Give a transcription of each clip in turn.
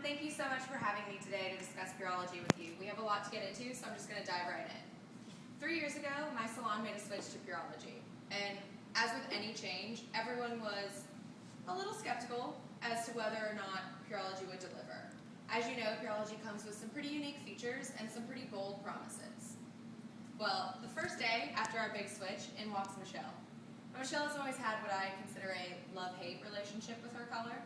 Thank you so much for having me today to discuss Pureology with you. We have a lot to get into, so I'm just going to dive right in. 3 years ago, my salon made a switch to Pureology. And as with any change, everyone was a little skeptical as to whether or not Pureology would deliver. As you know, Pureology comes with some pretty unique features and some pretty bold promises. Well, the first day after our big switch, in walks Michelle. Michelle has always had what I consider a love-hate relationship with her color.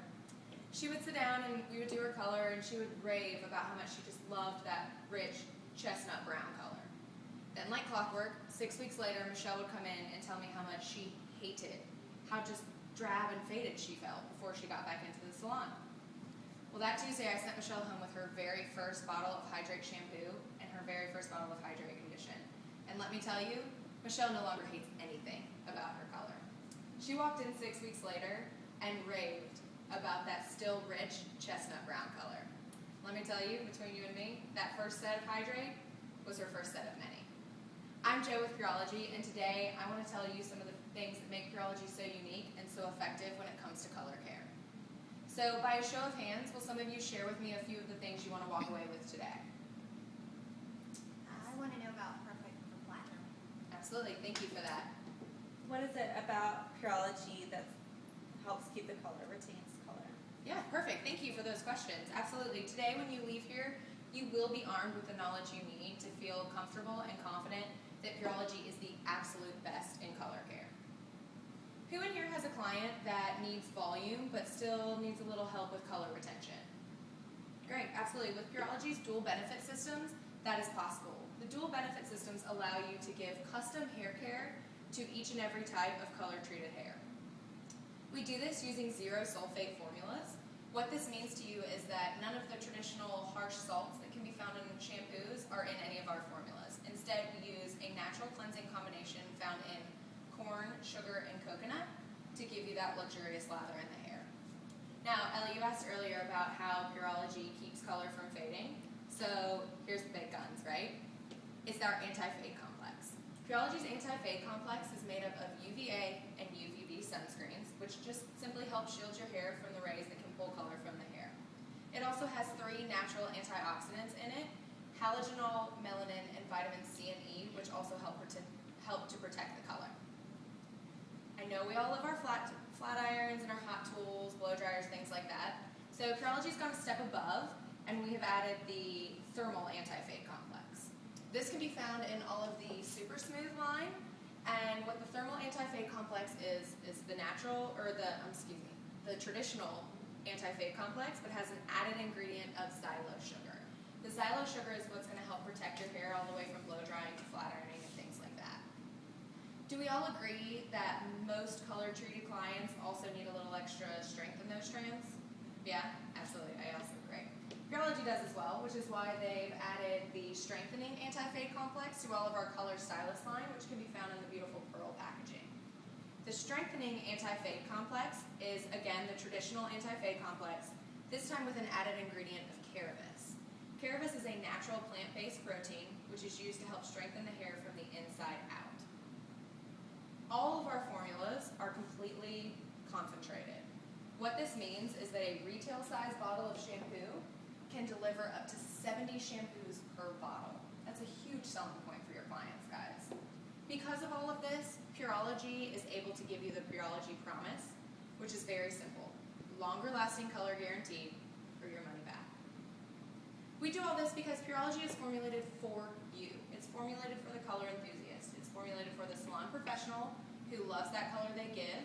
She would sit down and we would do her color and she would rave about how much she just loved that rich chestnut brown color. Then like clockwork, 6 weeks later, Michelle would come in and tell me how much she hated, how just drab and faded she felt before she got back into the salon. Well, that Tuesday I sent Michelle home with her very first bottle of Hydrate shampoo and her very first bottle of Hydrate condition. And let me tell you, Michelle no longer hates anything about her color. She walked in 6 weeks later and raved about that still rich chestnut brown color. Let me tell you, between you and me, that first set of Hydrate was her first set of many. I'm Jo with Pureology, and today I want to tell you some of the things that make Pureology so unique and so effective when it comes to color care. So by a show of hands, will some of you share with me a few of the things you want to walk away with today? I want to know about Perfect for Platinum. Absolutely, thank you for that. What is it about Pureology that helps keep the color, retains color? Yeah, perfect. Thank you for those questions. Absolutely. Today when you leave here, you will be armed with the knowledge you need to feel comfortable and confident that Pureology is the absolute best in color care. Who in here has a client that needs volume but still needs a little help with color retention? Great, absolutely. With Pureology's dual benefit systems, that is possible. The dual benefit systems allow you to give custom hair care to each and every type of color-treated hair. We do this using zero sulfate formulas. What this means to you is that none of the traditional harsh salts that can be found in shampoos are in any of our formulas. Instead, we use a natural cleansing combination found in corn, sugar, and coconut to give you that luxurious lather in the hair. Now, Ellie, you asked earlier about how Pureology keeps color from fading. So here's the big guns, right? It's our anti-fade complex. Pureology's anti-fade complex is made up of UVA and UVB sunscreens, which just simply help shield your hair from the rays that can pull color from the hair. It also has 3 natural antioxidants in it: halogenol, melanin, and vitamin C and E, which also help to protect the color. I know we all love our flat irons and our hot tools, blow dryers, things like that. So Pureology's gone a step above, and we have added the thermal anti-fade complex. This can be found in all of the Super Smooth line, and what the thermal anti-fade complex is the traditional anti-fade complex, but has an added ingredient of xylose sugar. The xylose sugar is what's going to help protect your hair all the way from blow drying to flat ironing and things like that. Do we all agree that most color-treated clients also need a little extra strength in those strands? Yeah, absolutely. I also agree. Pureology does as well, which is why they've added the strengthening anti-fade complex to all of our color stylist line, which can be found in the beautiful pearl packaging. The strengthening anti-fade complex is, again, the traditional anti-fade complex, this time with an added ingredient of carabis. Carabis is a natural plant-based protein, which is used to help strengthen the hair from the inside out. All of our formulas are completely concentrated. What this means is that a retail-sized bottle of shampoo can deliver up to 70 shampoos per bottle. That's a huge selling point for your clients, guys. Because of all of this, Pureology is able to give you the Pureology promise, which is very simple: longer lasting color guaranteed for your money back. We do all this because Pureology is formulated for you. It's formulated for the color enthusiast. It's formulated for the salon professional who loves that color they give,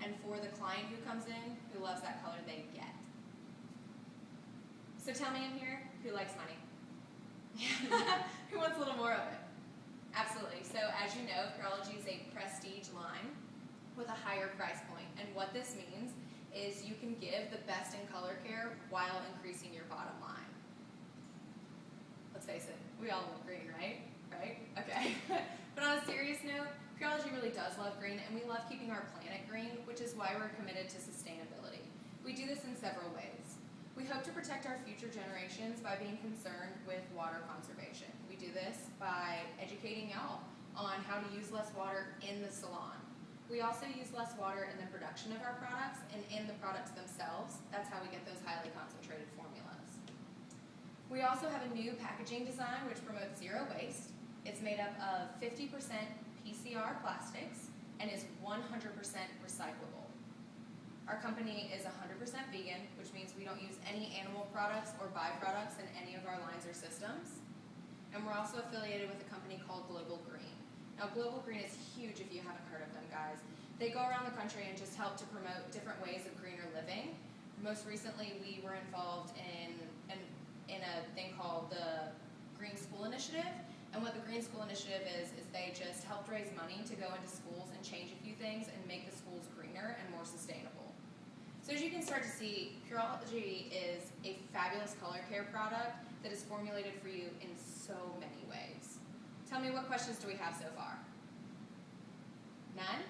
and for the client who comes in who loves that color they get. So tell me in here, who likes money? Who wants a little more of it? Absolutely. So as you know, Pureology is a prestige line with a higher price point. And what this means is you can give the best in color care while increasing your bottom line. Let's face it, we all love green, right? Right? Okay. But on a serious note, Pureology really does love green, and we love keeping our planet green, which is why we're committed to sustainability. We do this in several ways. We hope to protect our future generations by being concerned with water conservation. We do this by educating y'all on how to use less water in the salon. We also use less water in the production of our products and in the products themselves. That's how we get those highly concentrated formulas. We also have a new packaging design which promotes zero waste. It's made up of 50% PCR plastics and is 100% recyclable. Our company is 100% vegan, which means we don't use any animal products or byproducts in any of our lines or systems. And we're also affiliated with a company called Global Green. Now, Global Green is huge if you haven't heard of them, guys. They go around the country and just help to promote different ways of greener living. Most recently, we were involved in a thing called the Green School Initiative. And what the Green School Initiative is they just helped raise money to go into schools and change a few things and make the schools greener and more sustainable. So as you can start to see, Pureology is a fabulous color care product that is formulated for you in so many ways. Tell me, what questions do we have so far? None?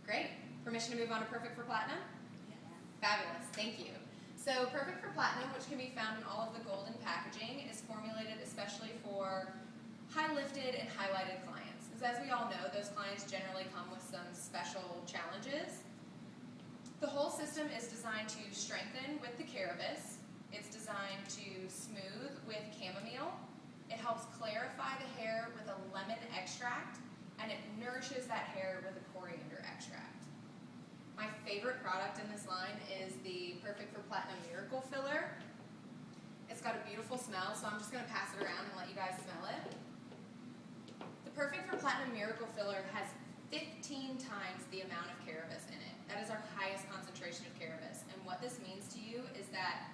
Great. Permission to move on to Perfect for Platinum? Yes. Fabulous, thank you. So Perfect for Platinum, which can be found in all of the golden packaging, is formulated especially for high-lifted and highlighted clients. Because as we all know, those clients generally come with some special challenges. The whole system is designed to strengthen with the cannabis. It's designed to smooth with chamomile. It helps clarify the hair with a lemon extract, and it nourishes that hair with a coriander extract. My favorite product in this line is the Perfect for Platinum Miracle Filler. It's got a beautiful smell, so I'm just going to pass it around and let you guys smell it. The Perfect for Platinum Miracle Filler has 15 times the amount of cannabis in it. That is our highest concentration of cannabis. And what this means to you is that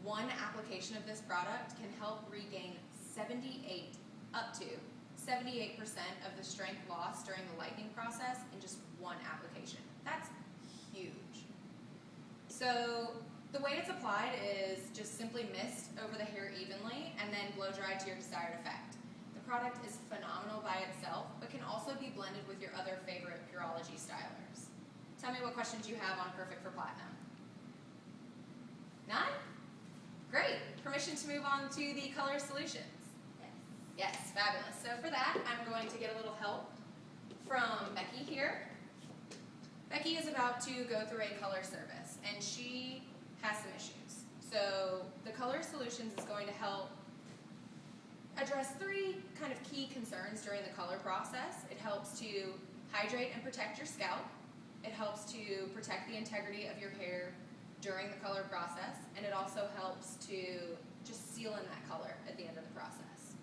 one application of this product can help regain up to 78% of the strength lost during the lightening process in just one application. That's huge. So the way it's applied is just simply mist over the hair evenly and then blow dry to your desired effect. The product is phenomenal by itself, but can also be blended with your other favorite Pureology stylers. Tell me what questions you have on Perfect for Platinum. None? Great. Permission to move on to the color solutions. Yes. Yes, fabulous. So for that, I'm going to get a little help from Becky here. Becky is about to go through a color service, and she has some issues. So the color solutions is going to help address 3 kind of key concerns during the color process. It helps to hydrate and protect your scalp. It helps to protect the integrity of your hair during the color process, and it also helps to just seal in that color at the end of the process.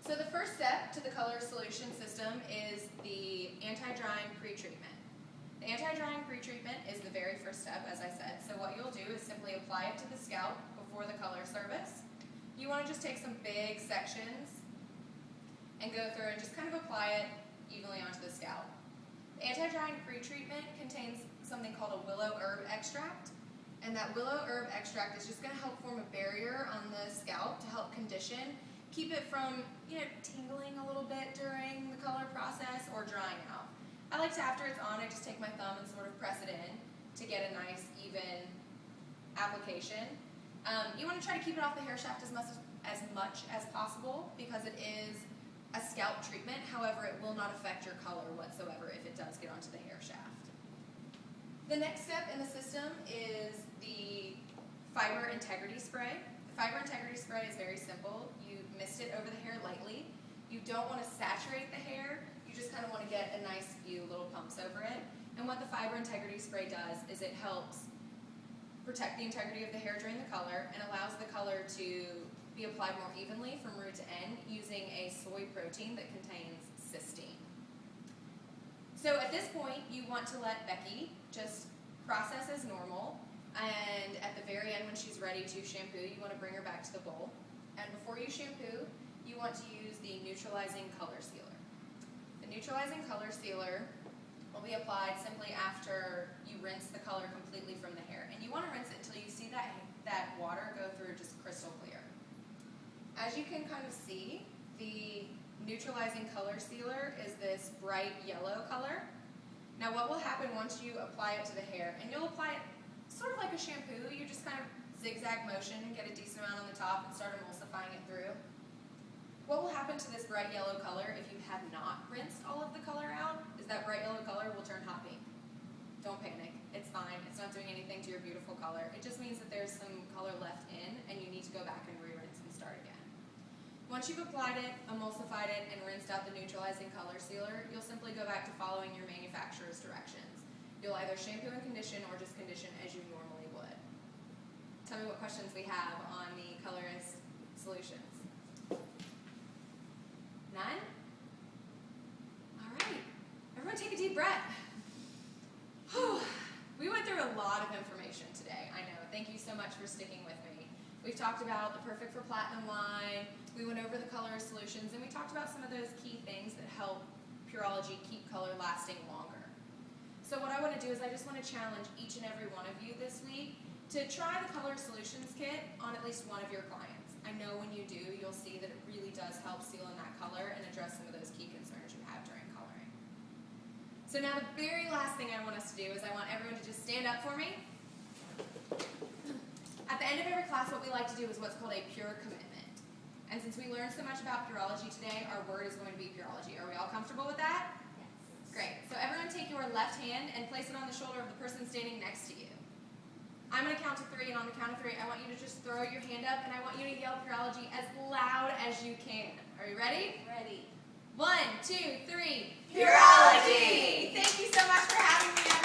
So the first step to the color solution system is the anti-drying pre-treatment. The anti-drying pre-treatment is the very first step, as I said. So what you'll do is simply apply it to the scalp before the color service. You want to just take some big sections and go through and just kind of apply it evenly onto the scalp. The anti-drying pre-treatment contains something called a willow herb extract. And that willow herb extract is just going to help form a barrier on the scalp to help condition, keep it from, tingling a little bit during the color process or drying out. I like to, after it's on, I just take my thumb and sort of press it in to get a nice, even application. You want to try to keep it off the hair shaft as much as possible because it is a scalp treatment. However, it will not affect your color whatsoever if it does get onto the hair shaft. The next step in the system is the fiber integrity spray. The fiber integrity spray is very simple. You mist it over the hair lightly. You don't want to saturate the hair. You just kind of want to get a nice few little pumps over it. And what the fiber integrity spray does is it helps protect the integrity of the hair during the color and allows the color to be applied more evenly from root to end using a soy protein that contains cysteine. So at this point, you want to let Becky just process as normal, and at the very end when she's ready to shampoo, you want to bring her back to the bowl. And before you shampoo, you want to use the neutralizing color sealer. The neutralizing color sealer will be applied simply after you rinse the color completely from the hair. And you want to rinse it until you see that water go through just crystal clear. As you can kind of see, the neutralizing color sealer is this bright yellow color. Now what will happen once you apply it to the hair, and you'll apply it sort of like a shampoo, you just kind of zigzag motion and get a decent amount on the top and start emulsifying it through. What will happen to this bright yellow color if you have not rinsed all of the color out is that bright yellow color will turn hot pink. Don't panic, it's fine, it's not doing anything to your beautiful color. It just means that there's some color left in and you need to go back and re-rinse and start Once you've applied it, emulsified it, and rinsed out the neutralizing color sealer, you'll simply go back to following your manufacturer's directions. You'll either shampoo and condition or just condition as you normally would. Tell me what questions we have on the colorist solutions. None? All right. Everyone take a deep breath. Whew. We went through a lot of information today, I know. Thank you so much for sticking with me. We've talked about the Perfect for Platinum line, we went over the colorist solutions, and we talked about some of those key things that help Pureology keep color lasting longer. So what I want to do is I just want to challenge each and every one of you this week to try the Color Solutions Kit on at least one of your clients. I know when you do, you'll see that it really does help seal in that color and address some of those key concerns you have during coloring. So now the very last thing I want us to do is I want everyone to just stand up for me. At the end of every class, what we like to do is what's called a pure commitment. And since we learned so much about Pureology today, our word is going to be Pureology. Are we all comfortable with that? Yes. Great. So everyone take your left hand and place it on the shoulder of the person standing next to you. I'm going to count to 3, and on the count of 3, I want you to just throw your hand up, and I want you to yell Pureology as loud as you can. Are you ready? Ready. 1, 2, 3. Pureology! Thank you so much for having me, everyone.